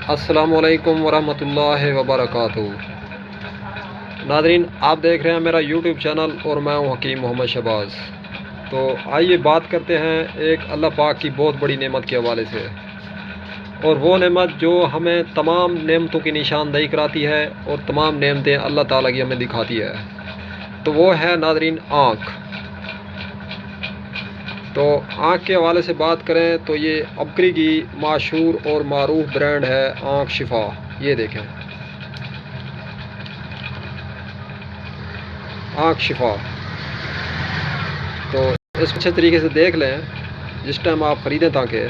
السلام علیکم ورحمۃ اللہ وبرکاتہ۔ ناظرین، آپ دیکھ رہے ہیں میرا یوٹیوب چینل اور میں ہوں حکیم محمد شہباز۔ تو آئیے بات کرتے ہیں ایک اللہ پاک کی بہت بڑی نعمت کے حوالے سے، اور وہ نعمت جو ہمیں تمام نعمتوں کی نشاندہی کراتی ہے اور تمام نعمتیں اللہ تعالیٰ کی ہمیں دکھاتی ہے، تو وہ ہے ناظرین آنکھ۔ تو آنکھ کے حوالے سے بات کریں تو یہ ابکری کی مشہور اور معروف برانڈ ہے آنکھ شفا۔ یہ دیکھیں آنکھ شفا۔ تو اس کو اچھے طریقے سے دیکھ لیں جس ٹائم آپ خریدیں، تاکہ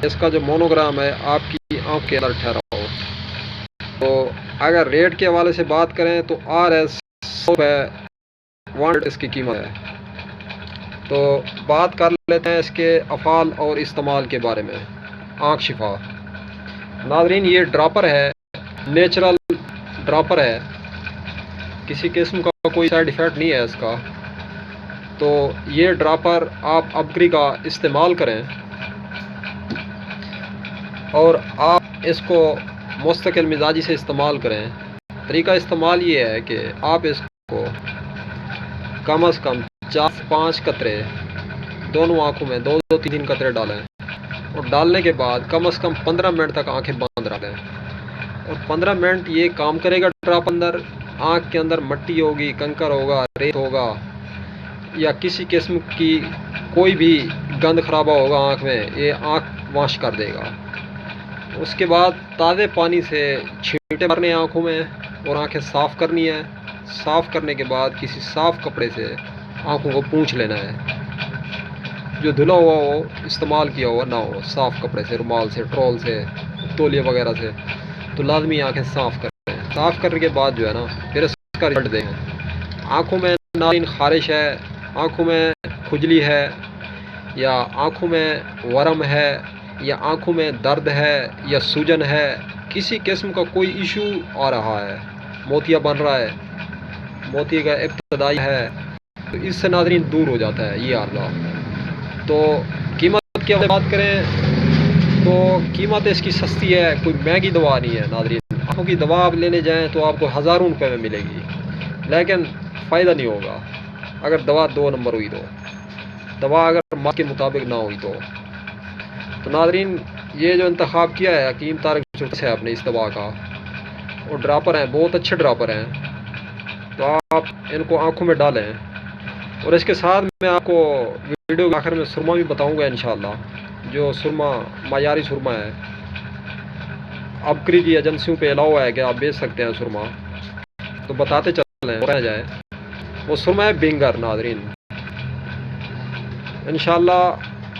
اس کا جو مونوگرام ہے آپ کی آنکھ کے اندر ٹھہرا ہو۔ تو اگر ریٹ کے حوالے سے بات کریں تو RS 100 ہے، اس کی قیمت ہے۔ تو بات کر لیتے ہیں اس کے افعال اور استعمال کے بارے میں۔ آنکھ شفا ناظرین، یہ ڈراپر ہے، نیچرل ڈراپر ہے، کسی قسم کا کوئی سائیڈ ایفیکٹ نہیں ہے اس کا۔ تو یہ ڈراپر آپ ابکری کا استعمال کریں، اور آپ اس کو مستقل مزاجی سے استعمال کریں۔ طریقہ استعمال یہ ہے کہ آپ اس کو کم از کم 4 سے 5 قطرے دونوں آنکھوں میں 2-3 قطرے ڈالیں، اور ڈالنے کے بعد کم از کم 15 منٹ تک آنکھیں بند رکھیں، اور 15 منٹ یہ کام کرے گا ڈراپ۔ اندر آنکھ کے اندر مٹی ہوگی، کنکر ہوگا، ریت ہوگا، یا کسی قسم کی کوئی بھی گند خرابہ ہوگا آنکھ میں، یہ آنکھ واش کر دے گا۔ اس کے بعد تازے پانی سے چھینٹے مارنے ہیں آنکھوں میں، اور آنکھیں صاف کرنی ہے۔ صاف کرنے کے بعد کسی صاف کپڑے سے آنکھوں کو پونچھ لینا ہے، جو دھلا ہوا ہو، استعمال کیا ہوا نہ ہو، صاف کپڑے سے، رومال سے، ٹرول سے، تولیے وغیرہ سے۔ تو لازمی آنکھیں صاف کریں۔ صاف کرنے کے بعد جو ہے نا، پھر اس کا رزلٹ دیں۔ آنکھوں میں ناظرین خارش ہے، آنکھوں میں کھجلی ہے، یا آنکھوں میں ورم ہے، یا آنکھوں میں درد ہے، یا سوجن ہے، کسی قسم کا کوئی ایشو آ رہا ہے، موتیا بن رہا ہے، موتی کا ابتدائی ہے، تو اس سے ناظرین دور ہو جاتا ہے یہ عارضہ۔ تو قیمت کی بات کریں تو قیمت اس کی سستی ہے، کوئی مہنگی دوا نہیں ہے ناظرین۔ آنکھوں کی دوا آپ لینے جائیں تو آپ کو ہزاروں روپے میں ملے گی، لیکن فائدہ نہیں ہوگا اگر دوا 2 نمبر ہوئی تو، دوا اگر ماہ کے مطابق نہ ہوئی تو ناظرین یہ جو انتخاب کیا ہے حکیم طارق سے آپ نے اس دوا کا، اور ڈراپر ہیں، بہت اچھے ڈراپر ہیں، تو آپ ان کو آنکھوں میں ڈالیں۔ اور اس کے ساتھ میں آپ کو ویڈیو کے آخر میں سرما بھی بتاؤں گا انشاءاللہ، جو سرما معیاری سرما ہے، ابکری کی ایجنسیوں پہ الاؤ ہے کہ آپ بیچ سکتے ہیں سرما، تو بتاتے چلیں رہ جائے۔ وہ سرما ہے بنگر ناظرین۔ انشاءاللہ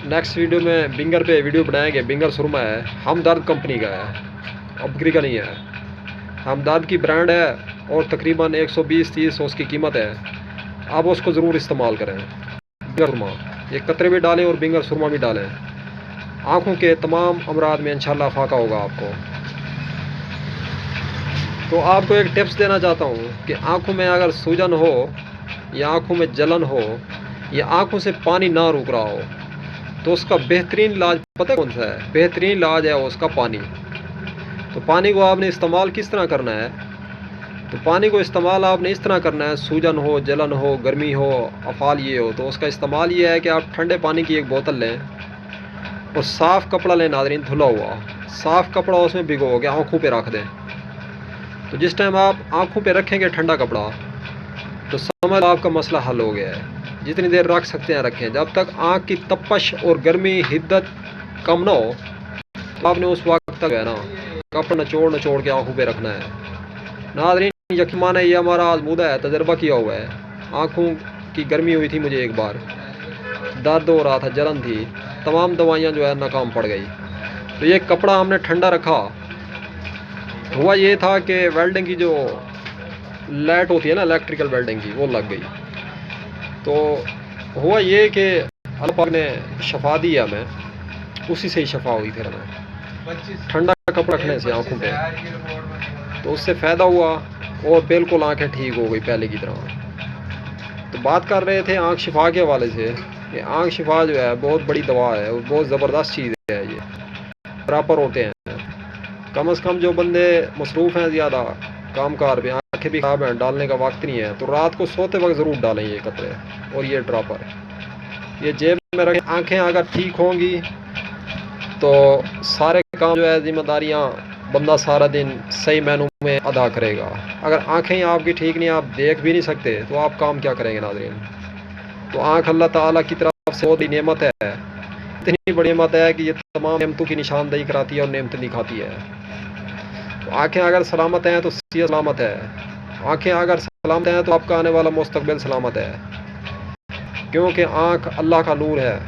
نیکسٹ ویڈیو میں بنگر پہ ویڈیو بنائیں گے۔ بنگر سرما ہے، ہمدرد کمپنی کا ہے، ابکری کا نہیں ہے، ہمدرد کی برانڈ ہے، اور تقریباً 120-130 اس کی قیمت ہے۔ آپ اس کو ضرور استعمال کریں۔ بنگر سرما، یہ قطرے بھی ڈالیں اور بنگر سرما بھی ڈالیں، آنکھوں کے تمام امراض میں انشاءاللہ فاقہ ہوگا آپ کو۔ تو آپ کو ایک ٹپس دینا چاہتا ہوں کہ آنکھوں میں اگر سوجن ہو، یا آنکھوں میں جلن ہو، یا آنکھوں سے پانی نہ رک رہا ہو، تو اس کا بہترین علاج پتہ کون سا ہے؟ بہترین علاج ہے اس کا پانی۔ تو پانی کو آپ نے استعمال کس طرح کرنا ہے؟ تو پانی کو استعمال آپ نے اس طرح کرنا ہے، سوجن ہو، جلن ہو، گرمی ہو، افعال یہ ہو، تو اس کا استعمال یہ ہے کہ آپ ٹھنڈے پانی کی ایک بوتل لیں، اور صاف کپڑا لیں ناظرین، دھلا ہوا صاف کپڑا، اس میں بھگو کے آنکھوں پہ رکھ دیں۔ تو جس ٹائم آپ آنکھوں پہ رکھیں گے ٹھنڈا کپڑا، تو سمجھ آپ کا مسئلہ حل ہو گیا ہے۔ جتنی دیر رکھ سکتے ہیں رکھیں، جب تک آنکھ کی تپش اور گرمی حدت کم نہ ہو، تو آپ نے اس وقت تک ہے نا کپڑا نچوڑ کے آنکھوں پہ رکھنا ہے۔ ناظرین یقین مانے یہ ہمارا آزمودہ ہے، تجربہ کیا ہوا ہے۔ آنکھوں کی گرمی ہوئی تھی مجھے ایک بار، درد ہو رہا تھا، جلن تھی، تمام دوائیاں جو ہے ناکام پڑ گئی۔ تو یہ کپڑا ہم نے ٹھنڈا رکھا، ہوا یہ تھا کہ ویلڈنگ کی جو لائٹ ہوتی ہے نا، الیکٹریکل ویلڈنگ کی، وہ لگ گئی۔ تو ہوا یہ کہ اللہ پاک نے شفا دی ہمیں، اسی سے ہی شفا ہوئی پھر ہمیں، ٹھنڈا کپڑا رکھنے سے آنکھوں پہ، تو اس سے فائدہ ہوا، اور بالکل آنکھیں ٹھیک ہو گئی پہلے کی طرح۔ تو بات کر رہے تھے آنکھ شفا کے حوالے سے، کہ آنکھ شفا جو ہے بہت بڑی دوا ہے، اور بہت زبردست چیز ہے، یہ پراپر ہوتے ہیں۔ کم از کم جو بندے مصروف ہیں زیادہ کام کار پہ، آنکھیں بھی خراب ہیں، ڈالنے کا وقت نہیں ہے، تو رات کو سوتے وقت ضرور ڈالیں یہ قطرے اور یہ ڈراپر، یہ جیب میں رکھیں۔ آنکھیں اگر ٹھیک ہوں گی تو سارے کام جو ہے ذمہ داریاں بندہ سارا دن صحیح معنوں میں ادا کرے گا۔ اگر آنکھیں ہی آپ کی ٹھیک نہیں، آپ دیکھ بھی نہیں سکتے، تو آپ کام کیا کریں گے ناظرین؟ تو آنکھ اللہ تعالیٰ کی طرف سے بہت بڑی نعمت ہے، اتنی بڑی نعمت ہے کہ یہ تمام نعمتوں کی نشاندہی کراتی ہے اور نعمتیں دکھاتی ہے۔ تو آنکھیں اگر سلامت ہیں تو صحت سلامت ہے، آنکھیں اگر سلامت ہیں تو آپ کا آنے والا مستقبل سلامت ہے، کیونکہ آنکھ اللہ کا نور ہے،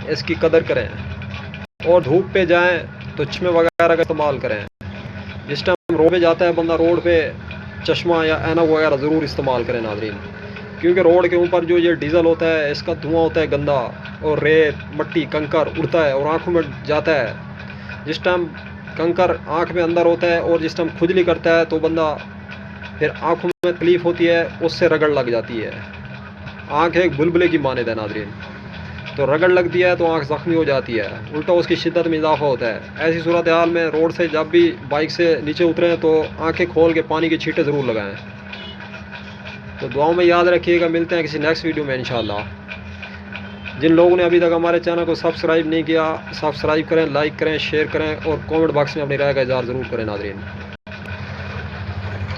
اس کی قدر کریں۔ اور دھوپ پہ جائیں تو چشمے وغیرہ کا استعمال کریں۔ جس ٹائم روڈ پہ جاتا ہے بندہ، روڈ پہ چشمہ یا اینک وغیرہ ضرور استعمال کریں ناظرین، کیونکہ روڈ کے اوپر جو یہ ڈیزل ہوتا ہے اس کا دھواں ہوتا ہے گندا، اور ریت مٹی کنکر اڑتا ہے اور آنکھوں میں جاتا ہے۔ جس ٹائم کنکر آنکھ میں اندر ہوتا ہے اور جس ٹائم کھجلی کرتا ہے تو بندہ پھر آنکھوں میں تکلیف ہوتی ہے، اس سے رگڑ لگ جاتی ہے۔ آنکھ ایک بلبلے کی مانند ہے ناظرین، تو رگڑ لگتی ہے تو آنکھ زخمی ہو جاتی ہے، الٹا اس کی شدت میں اضافہ ہوتا ہے۔ ایسی صورتحال میں روڈ سے جب بھی بائک سے نیچے اتریں تو آنکھیں کھول کے پانی کے چھینٹے ضرور لگائیں۔ تو دعاؤں میں یاد رکھیے گا، ملتے ہیں کسی نیکسٹ ویڈیو میں انشاءاللہ۔ جن لوگوں نے ابھی تک ہمارے چینل کو سبسکرائب نہیں کیا، سبسکرائب کریں، لائک کریں، شیئر کریں اور کامنٹ باکس میں اپنی رائے کا اظہار ضرور کریں ناظرین۔